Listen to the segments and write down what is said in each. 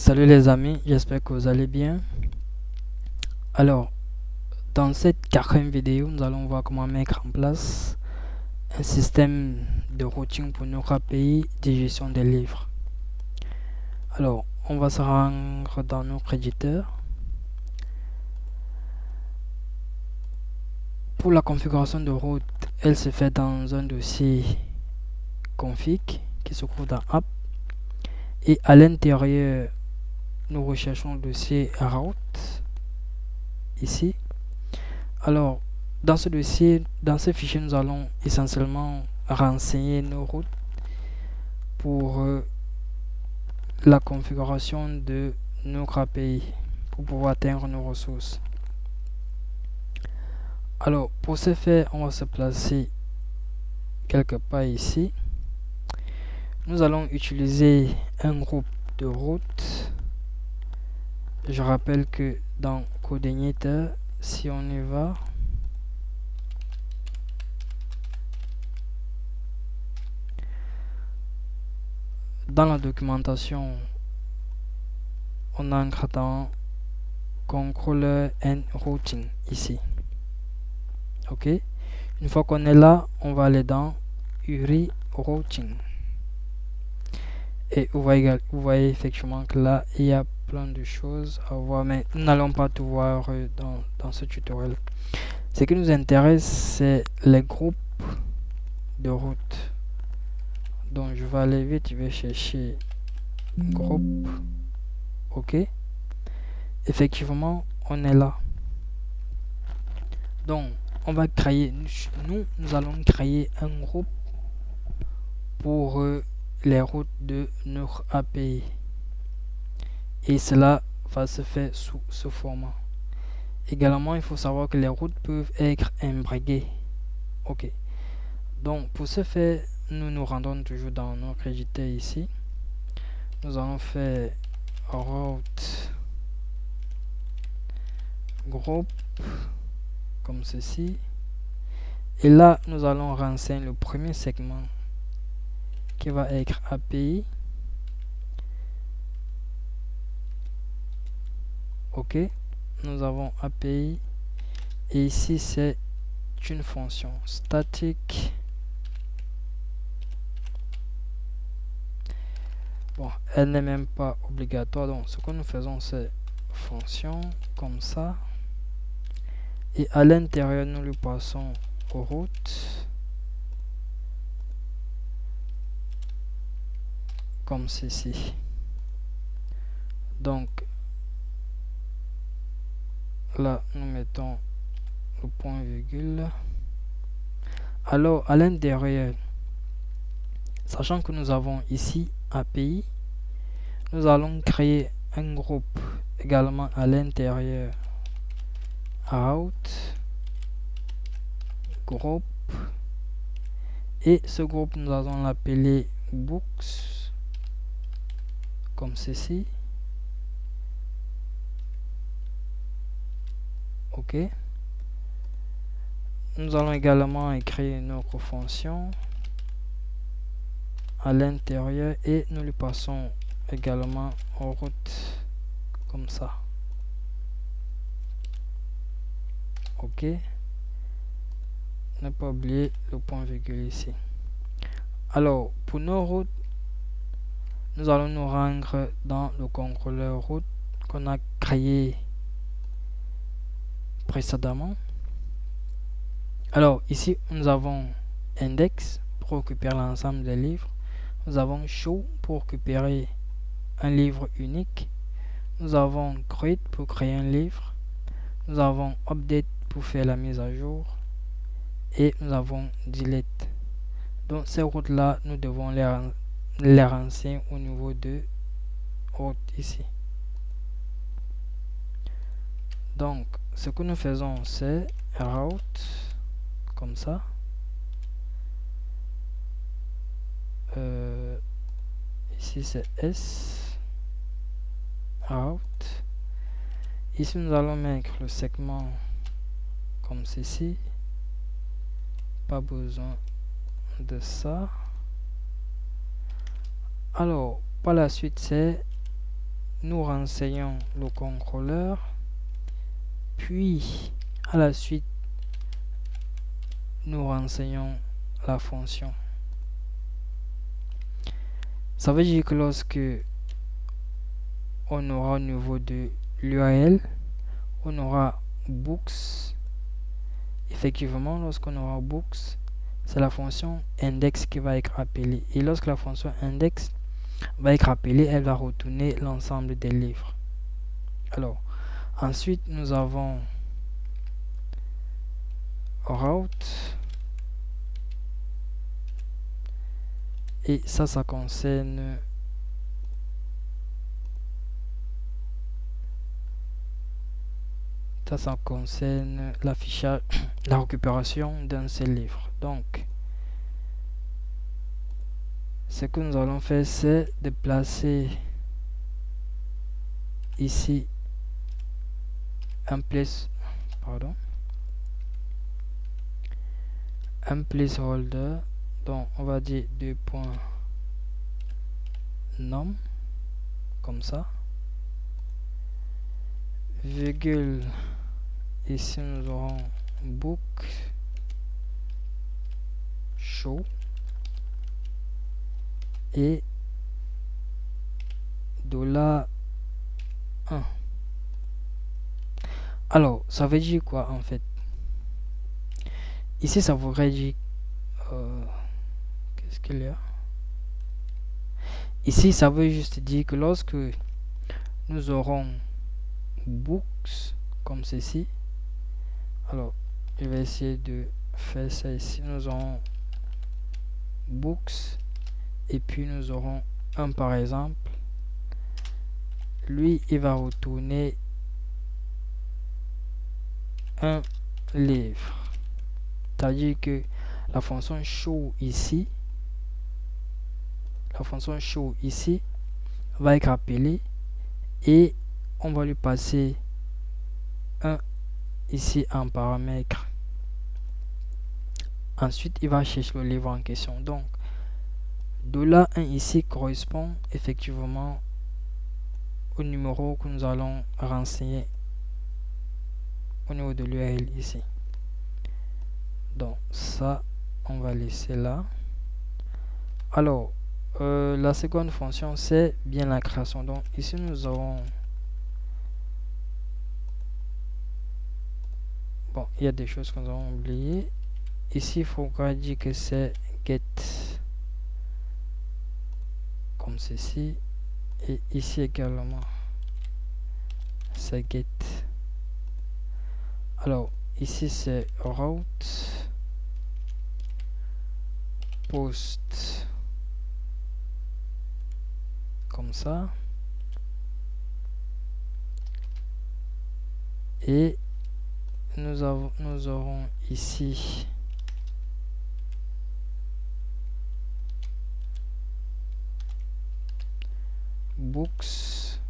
Salut les amis, j'espère que vous allez bien. Alors, dans cette quatrième vidéo, nous allons voir comment mettre en place un système de routing pour notre API de gestion des livres. Alors, on va se rendre dans notre éditeur. Pour la configuration de route, elle se fait dans un dossier config qui se trouve dans app. Et à l'intérieur, nous recherchons le dossier route ici. Alors, dans ce dossier, dans ce fichier, nous allons essentiellement renseigner nos routes pour la configuration de notre API pour pouvoir atteindre nos ressources. Alors, pour ce faire, on va se placer quelque part ici. Nous allons utiliser un groupe de routes. Je rappelle que dans Coordinator, si on y va, dans la documentation, on entre dans Controller and Routing ici. Ok. Une fois qu'on est là, on va aller dans URI Routing. Et vous voyez effectivement que là, il y a plein de choses à voir, mais nous n'allons pas tout voir dans ce tutoriel. Ce qui nous intéresse, c'est les groupes de routes. Donc, je vais aller vite, je vais chercher groupe. Ok. Effectivement, on est là. Donc, on va créer, nous allons créer un groupe pour les routes de notre API. Et cela va se faire sous ce format. Également, il faut savoir que les routes peuvent être imbriquées. Ok. Donc, pour ce faire, nous nous rendons toujours dans notre éditeur ici. Nous allons faire route groupe comme ceci. Et là, nous allons renseigner le premier segment qui va être API. Ok. Nous avons API. Et ici, c'est une fonction statique. Bon, elle n'est même pas obligatoire. Donc, ce que nous faisons, c'est fonction comme ça. Et à l'intérieur, nous lui passons aux routes. Comme ceci. Donc, là, nous mettons le point virgule. Alors, à l'intérieur, sachant que nous avons ici API, nous allons créer un groupe également à l'intérieur. Route groupe. Et ce groupe, nous allons l'appeler books. Comme ceci. Ok. Nous allons également écrire notre fonction à l'intérieur et nous lui passons également aux routes comme ça. Ok. Ne pas oublier le point virgule ici. Alors, pour nos routes, nous allons nous rendre dans le contrôleur route qu'on a créé précédemment. Alors, ici, nous avons index pour récupérer l'ensemble des livres. Nous avons show pour récupérer un livre unique. Nous avons create pour créer un livre. Nous avons update pour faire la mise à jour. Et nous avons delete. Donc, ces routes-là, nous devons les renseigner au niveau de route ici. Donc, ce que nous faisons, c'est route comme ça. Ici, c'est S. Route. Ici, nous allons mettre le segment comme ceci. Pas besoin de ça. Alors, par la suite, c'est nous renseignons le contrôleur, puis à la suite nous renseignons la fonction. Ça veut dire que lorsque on aura au niveau de l'URL, on aura books. Effectivement, lorsqu'on aura books, c'est la fonction index qui va être appelée. Et lorsque la fonction index va être appelée, elle va retourner l'ensemble des livres. Alors, ensuite, nous avons route. Et ça concerne l'affichage, la récupération d'un seul livre. Donc, ce que nous allons faire, c'est de placer ici un placeholder. Donc, on va dire 2.nom comme ça, virgule. Ici, nous aurons book show et $1. Alors, ça veut dire quoi en fait? Ici, ça voudrait dire qu'est-ce qu'il y a? Ici, ça veut juste dire que lorsque nous aurons books comme ceci, alors je vais essayer de faire ça ici. Nous aurons books et puis nous aurons un par exemple. Lui, il va retourner un livre. C'est-à-dire que la fonction show ici, va être appelée et on va lui passer un ici en paramètre. Ensuite, il va chercher le livre en question. Donc, $1 ici correspond effectivement au numéro que nous allons renseigner au niveau de l'URL ici. Donc, ça, on va laisser là. Alors, la seconde fonction, c'est bien la création. Donc, ici, nous avons... Bon, il y a des choses que nous avons oubliées. Ici, il faudra dire que c'est get comme ceci. Et ici également, c'est get. Alors, ici, c'est route post comme ça. Et nous aurons ici books.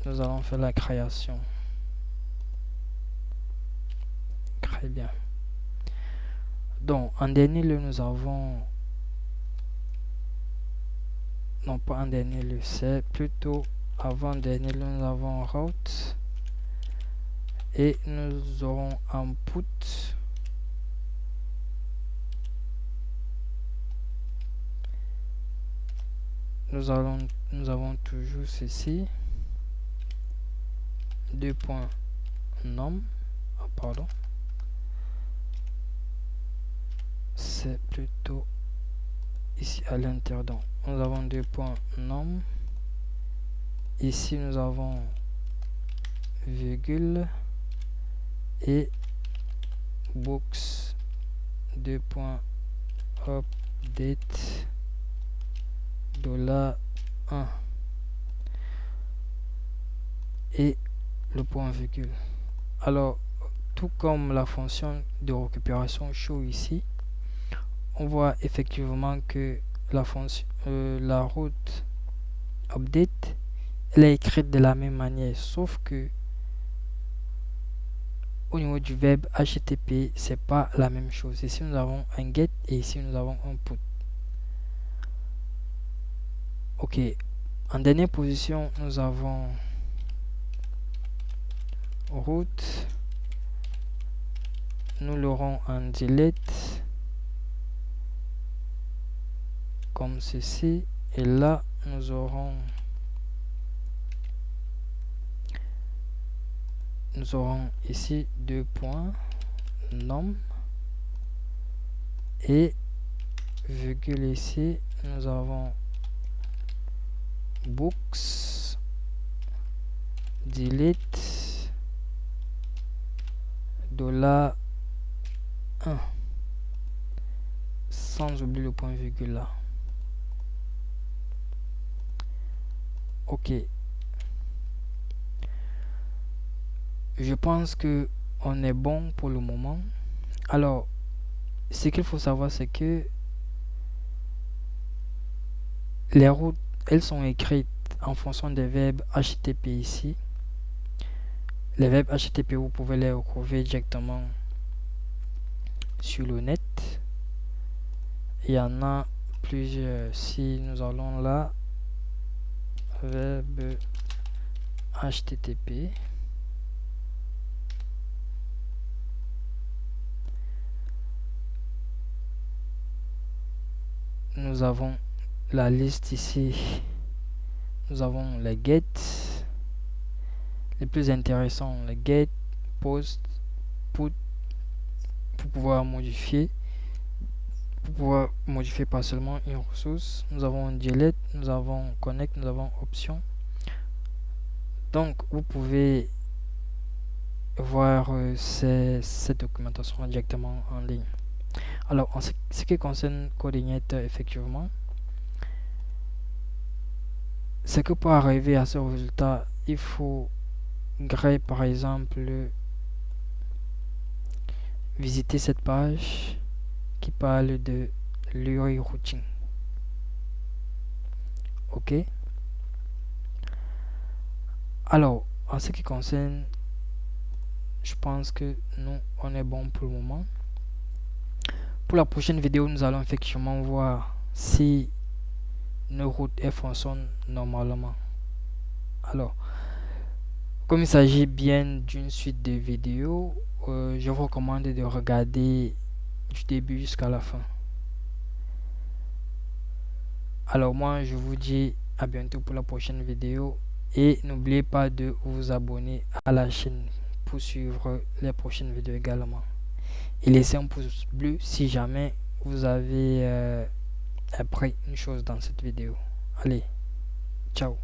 Nous allons faire la création. Très bien. Donc, en dernier lieu, nous avons... Non, pas en dernier lieu, c'est plutôt avant dernier lieu, nous avons route. Et nous aurons input. Nous avons toujours ceci. 2.nom. Pardon. C'est plutôt ici à l'intérieur. Donc, nous avons 2.nom. Ici, nous avons virgule et books 2.update $1 et le point virgule. Alors, tout comme la fonction de récupération show ici, on voit effectivement que la fonction la route update, elle est écrite de la même manière, sauf que au niveau du verbe HTTP, c'est pas la même chose. Ici nous avons un get et ici nous avons un put. Ok, En dernière position, nous avons route. Nous l'aurons en delete comme ceci, et là nous aurons ici 2 points nom et virgule. Ici nous avons books delete $1 sans oublier le point virgule là. Ok, je pense que on est bon pour le moment. Alors ce qu'il faut savoir, c'est que les routes, elles sont écrites en fonction des verbes HTTP ici. Les verbes HTTP, vous pouvez les retrouver directement sur le net. Il y en a plusieurs. Si nous allons là, verbe HTTP, nous avons la liste ici. Nous avons les get, les plus intéressants, les get, post, put, pour pouvoir modifier pas seulement une ressource. Nous avons delete, nous avons connect, nous avons option. Donc vous pouvez voir cette documentation directement en ligne. Alors en ce qui concerne Codeigniter, effectivement, c'est que pour arriver à ce résultat, il faut par exemple visiter cette page qui parle de l'URI routing. Ok, alors en ce qui concerne, je pense que nous on est bon pour le moment. Pour la prochaine vidéo, nous allons effectivement voir si nos routes fonctionnent normalement. Alors, comme il s'agit bien d'une suite de vidéos, je vous recommande de regarder du début jusqu'à la fin. Alors moi, je vous dis à bientôt pour la prochaine vidéo et n'oubliez pas de vous abonner à la chaîne pour suivre les prochaines vidéos également. Et laissez un pouce bleu si jamais vous avez appris une chose dans cette vidéo. Allez, ciao.